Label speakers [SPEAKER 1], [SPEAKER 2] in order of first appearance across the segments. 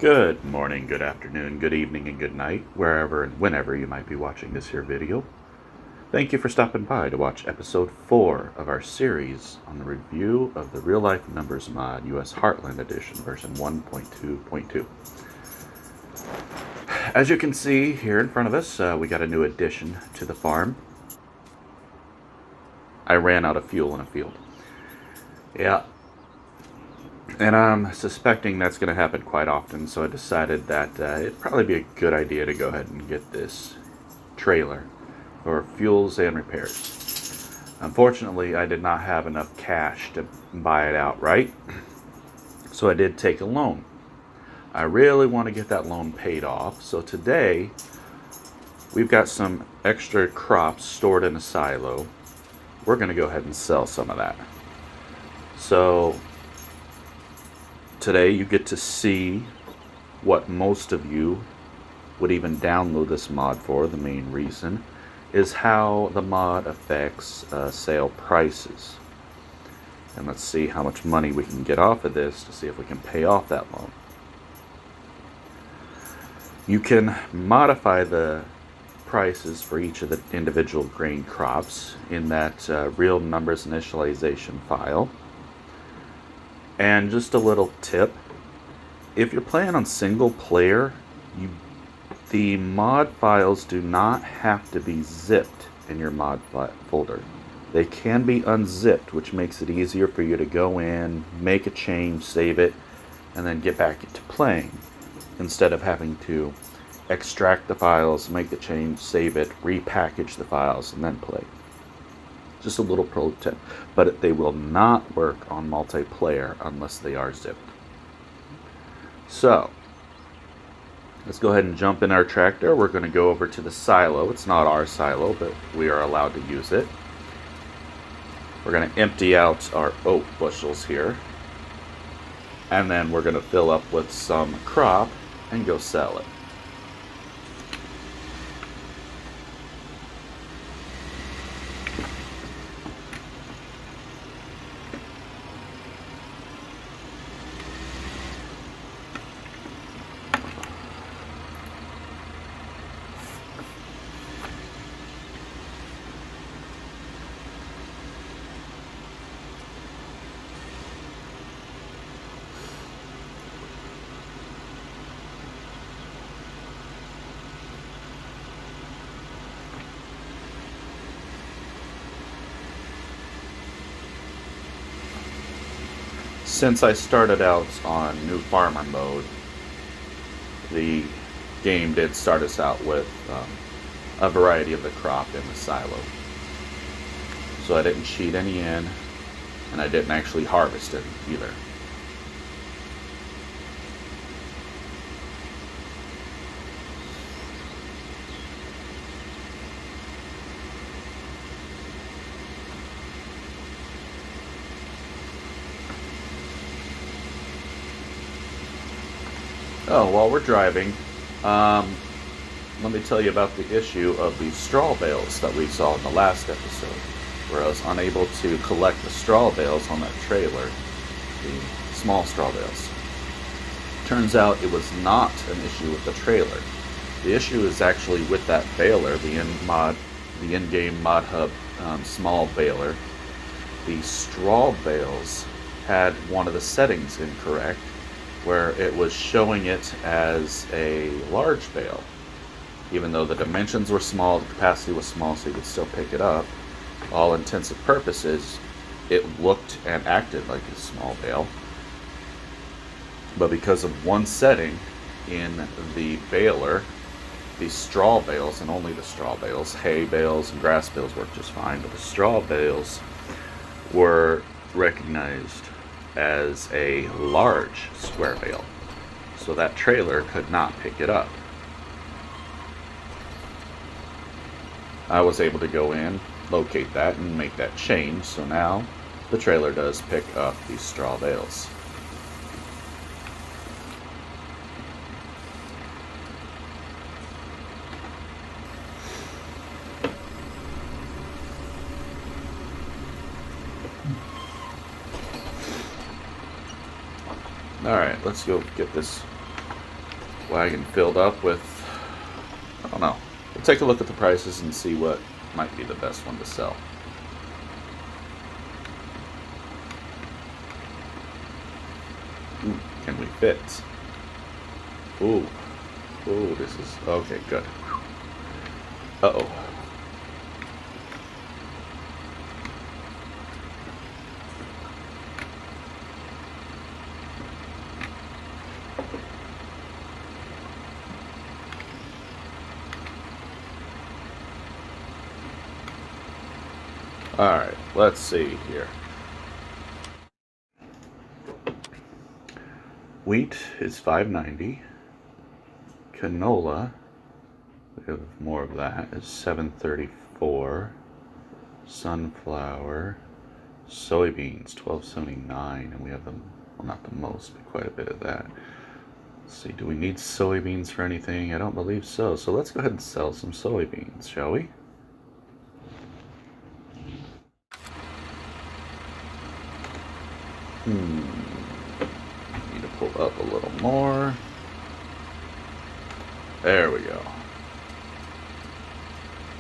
[SPEAKER 1] Good morning, good afternoon, good evening, and good night, wherever and whenever you might be watching this here video. Thank you for stopping by to watch episode 4 of our series on the review of the Real Life Numbers mod US Heartland Edition version 1.2.2. As you can see here in front of us, we got a new addition to the farm. I ran out of fuel in a field. Yeah. And I'm suspecting that's going to happen quite often, so I decided that it'd probably be a good idea to go ahead and get this trailer for fuels and repairs. Unfortunately, I did not have enough cash to buy it outright, so I did take a loan. I really want to get that loan paid off, so today we've got some extra crops stored in a silo. We're going to go ahead and sell some of that. So today you get to see what most of you would even download this mod for. The main reason is how the mod affects sale prices. And let's see how much money we can get off of this to see if we can pay off that loan. You can modify the prices for each of the individual grain crops in that real numbers initialization file. And just a little tip, if you're playing on single player, the mod files do not have to be zipped in your mod folder. They can be unzipped, which makes it easier for you to go in, make a change, save it, and then get back into playing, instead of having to extract the files, make the change, save it, repackage the files, and then play. Just a little pro tip, but they will not work on multiplayer unless they are zipped. So let's go ahead and jump in our tractor. We're going to go over to the silo. It's not our silo, but we are allowed to use it. We're going to empty out our oat bushels here, and then we're going to fill up with some crop and go sell it. Since I started out on new farmer mode, the game did start us out with a variety of the crop in the silo. So I didn't cheat any in, and I didn't actually harvest it either. Oh, while we're driving, let me tell you about the issue of the straw bales that we saw in the last episode, where I was unable to collect the straw bales on that trailer, the small straw bales. Turns out it was not an issue with the trailer. The issue is actually with that baler, the in-game mod hub small baler. The straw bales had one of the settings incorrect, where it was showing it as a large bale. Even though the dimensions were small, the capacity was small, so you could still pick it up. All intents and purposes, it looked and acted like a small bale. But because of one setting in the baler, the straw bales, and only the straw bales, hay bales and grass bales worked just fine, but the straw bales were recognized as a large square bale, so that trailer could not pick it up. I was able to go in, locate that, and make that change, so now the trailer does pick up these straw bales. Alright, let's go get this wagon filled up with, I don't know. We'll take a look at the prices and see what might be the best one to sell. Ooh, can we fit? Ooh. Ooh, this is... Okay, good. Uh-oh. Alright, let's see here. Wheat is $5.90. Canola, we have more of that, is $7.34. Sunflower, soybeans, $12.79, and we have them, well, not the most, but quite a bit of that. Let's see, do we need soybeans for anything? I don't believe so. So let's go ahead and sell some soybeans, shall we? Need to pull up a little more. There we go.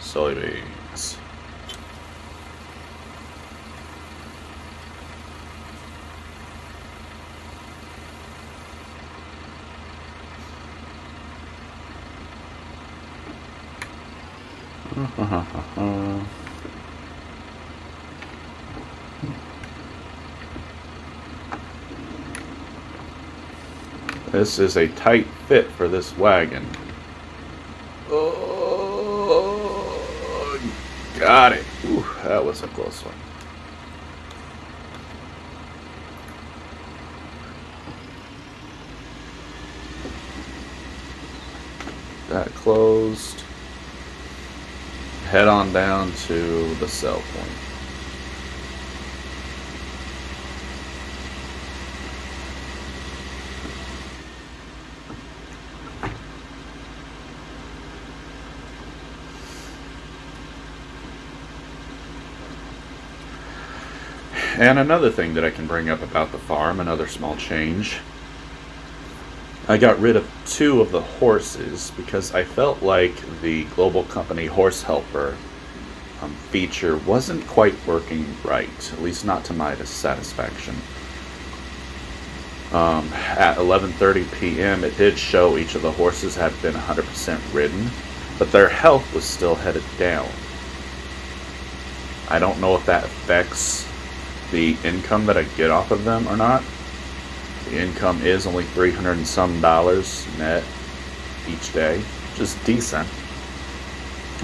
[SPEAKER 1] Soybeans. This is a tight fit for this wagon. Oh, got it. Ooh, that was a close one. That closed. Head on down to the sell point. And another thing that I can bring up about the farm, another small change. I got rid of 2 of the horses because I felt like the Global Company Horse Helper feature wasn't quite working right, at least not to my satisfaction. At 11:30 p.m. it did show each of the horses had been 100% ridden, but their health was still headed down. I don't know if that affects the income that I get off of them or not. The income is only $300 and some net each day, which is decent,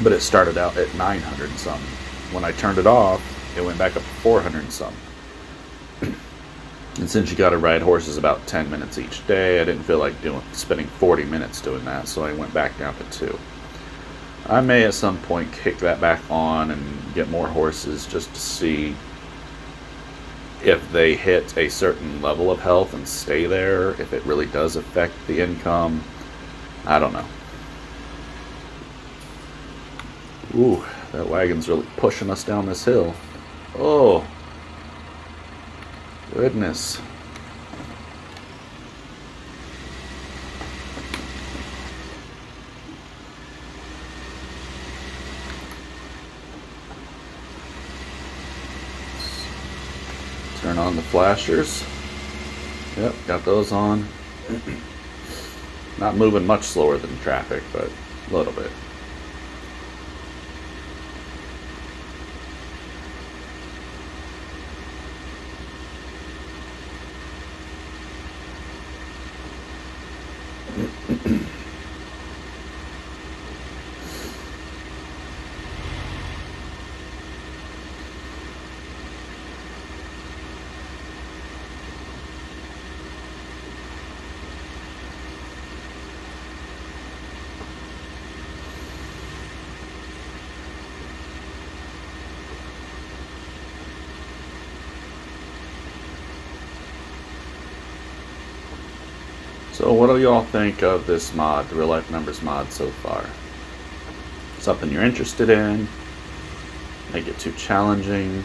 [SPEAKER 1] but it started out at 900 and some. When I turned it off, it went back up to 400 and some. And since you got to ride horses about 10 minutes each day, I didn't feel like spending 40 minutes doing that, so I went back down to 2. I may at some point kick that back on and get more horses just to see if they hit a certain level of health and stay there, if it really does affect the income. I don't know. Ooh, that wagon's really pushing us down this hill. Oh, goodness. Turn on the flashers. Yep, got those on. Not moving much slower than traffic, but a little bit. So what do you all think of this mod, the Real Life Numbers mod so far? Something you're interested in? Make it too challenging?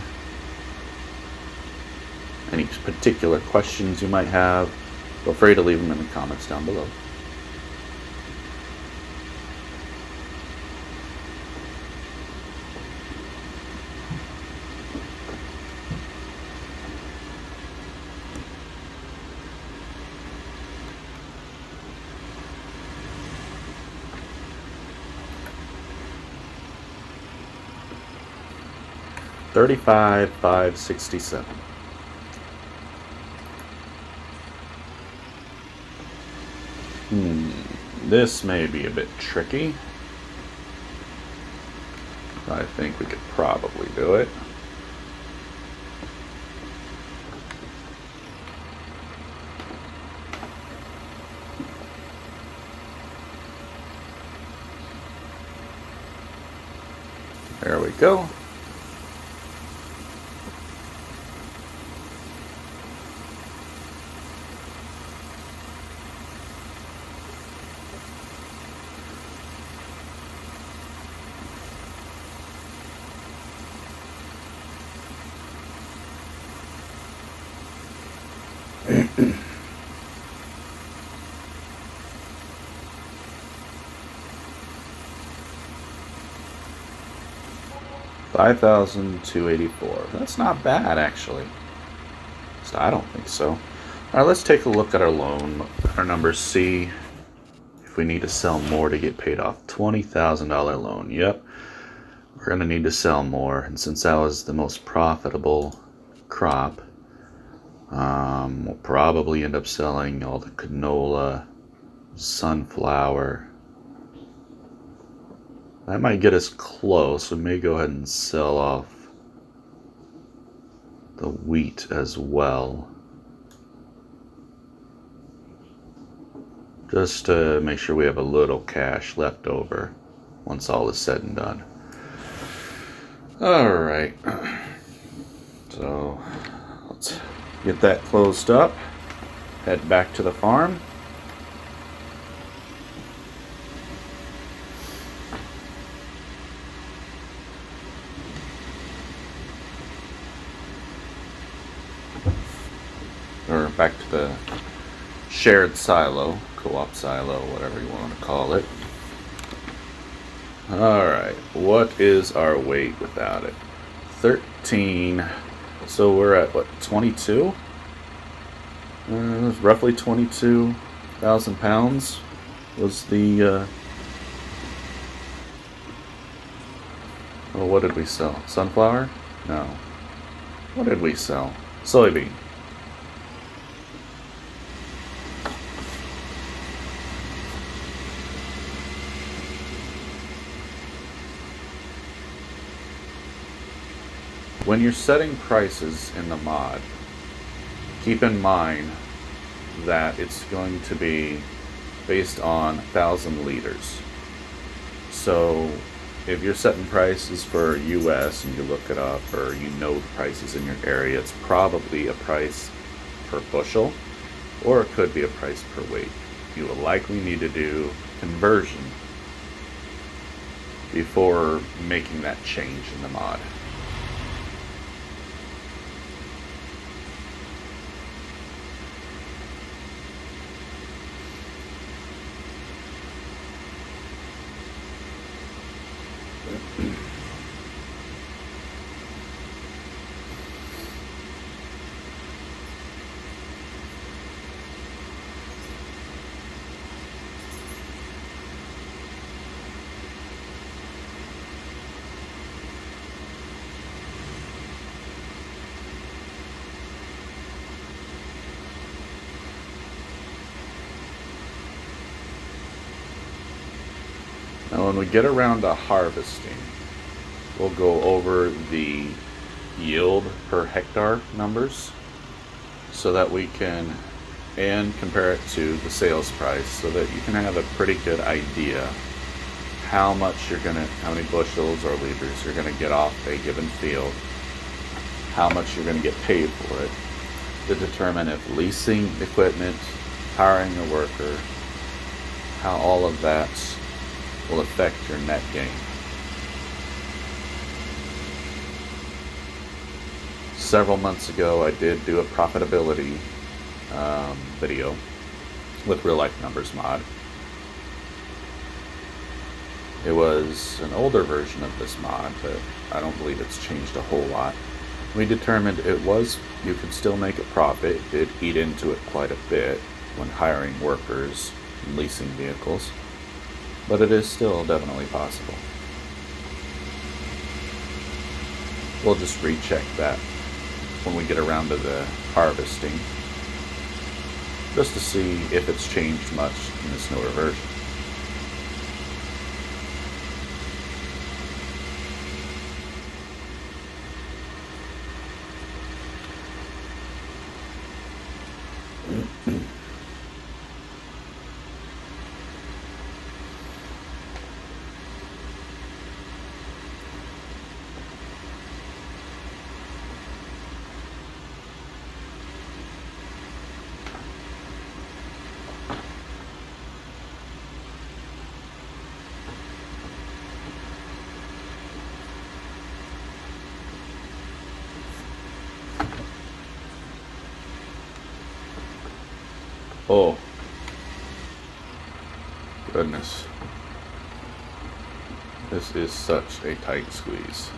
[SPEAKER 1] Any particular questions you might have? Feel free to leave them in the comments down below. $35,567. This may be a bit tricky. I think we could probably do it. There we go. $5,284. That's not bad, actually. So I don't think so. All right, let's take a look at our loan. Our numbers. See if we need to sell more to get paid off. $20,000 loan. Yep. We're going to need to sell more. And since that was the most profitable crop, we'll probably end up selling all the canola, sunflower. That might get us close. We may go ahead and sell off the wheat as well. Just to make sure we have a little cash left over once all is said and done. Alright. So let's get that closed up. Head back to the farm. Or back to the shared silo, co-op silo, whatever you want to call it. Alright, what is our weight without it? 13. So we're at what, 22? Roughly 22,000 pounds was the oh, what did we sell? Sunflower? No. What did we sell? Soybean. When you're setting prices in the mod, keep in mind that it's going to be based on 1,000 liters. So if you're setting prices for US and you look it up, or you know the prices in your area, it's probably a price per bushel, or it could be a price per weight. You will likely need to do conversion before making that change in the mod. Now when we get around to harvesting, we'll go over the yield per hectare numbers so that we can, and compare it to the sales price so that you can have a pretty good idea how many bushels or liters you're gonna get off a given field, how much you're gonna get paid for it, to determine if leasing equipment, hiring a worker, how all of that will affect your net gain. Several months ago, I did do a profitability video with real life numbers mod. It was an older version of this mod, but I don't believe it's changed a whole lot. We determined you could still make a profit. It did eat into it quite a bit when hiring workers and leasing vehicles, but it is still definitely possible. We'll just recheck that when we get around to the harvesting, just to see if it's changed much in this newer version. Oh, goodness. This is such a tight squeeze.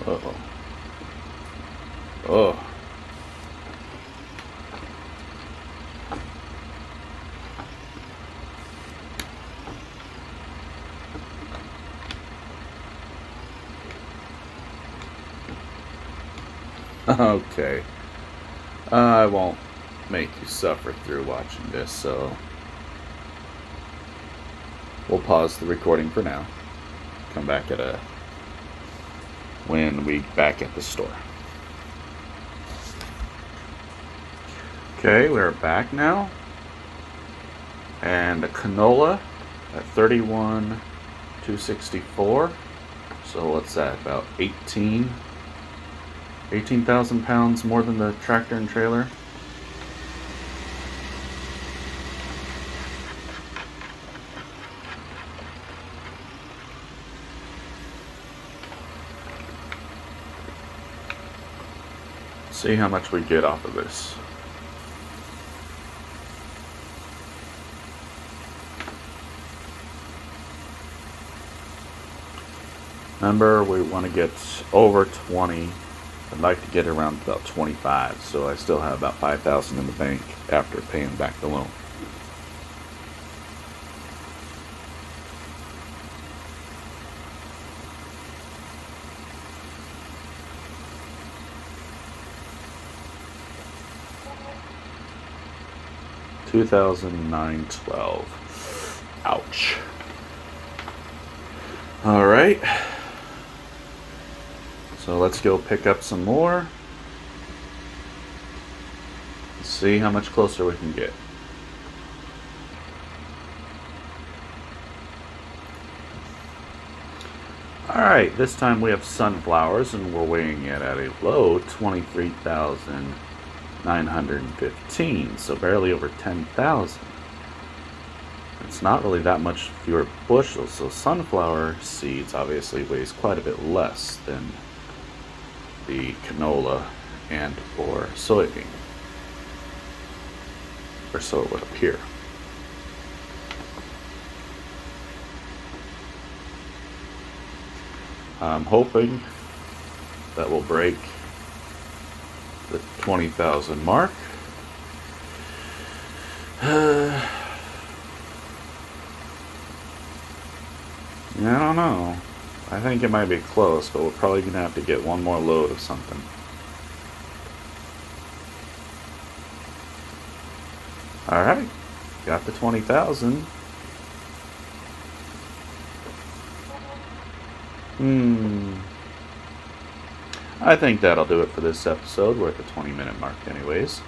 [SPEAKER 1] Uh-oh. Oh. Okay. I won't make you suffer through watching this, so we'll pause the recording for now. Come back when we back at the store. Okay, we're back now. And the canola at 31,264. So what's that? About 18,000 pounds more than the tractor and trailer. See how much we get off of this. Remember, we want to get over 20. I'd like to get around about 25, so I still have about 5,000 in the bank after paying back the loan. $2,912. Ouch. All right. So let's go pick up some more. See how much closer we can get. Alright, this time we have sunflowers and we're weighing it at a low 23,915, so barely over 10,000. It's not really that much fewer bushels, so sunflower seeds obviously weighs quite a bit less than the canola and or soybean, or so it would appear. I'm hoping that we'll break the 20,000 mark. I don't know. I think it might be close, but we're probably going to have to get one more load of something. Alright, got the 20,000. I think that'll do it for this episode. We're at the 20-minute mark anyways.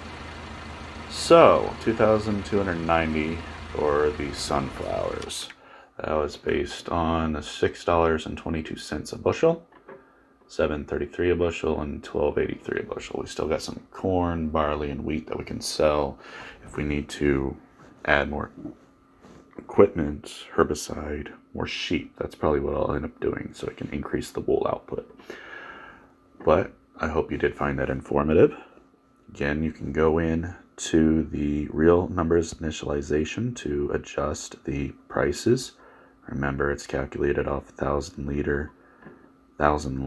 [SPEAKER 1] So, 2,290 for the sunflowers. That was based on $6.22 a bushel, $7.33 a bushel, and $12.83 a bushel. We still got some corn, barley, and wheat that we can sell if we need to add more equipment, herbicide, more sheep. That's probably what I'll end up doing so I can increase the wool output. But I hope you did find that informative. Again, you can go in to the real numbers initialization to adjust the prices. Remember, it's calculated off 1,000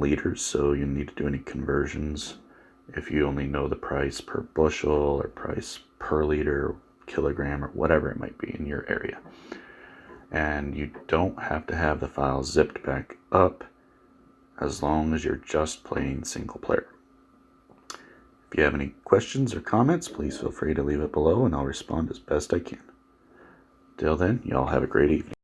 [SPEAKER 1] liters, so you need to do any conversions. If you only know the price per bushel or price per liter, kilogram or whatever it might be in your area. And you don't have to have the file zipped back up as long as you're just playing single player. If you have any questions or comments, please feel free to leave it below and I'll respond as best I can. Till then, y'all have a great evening.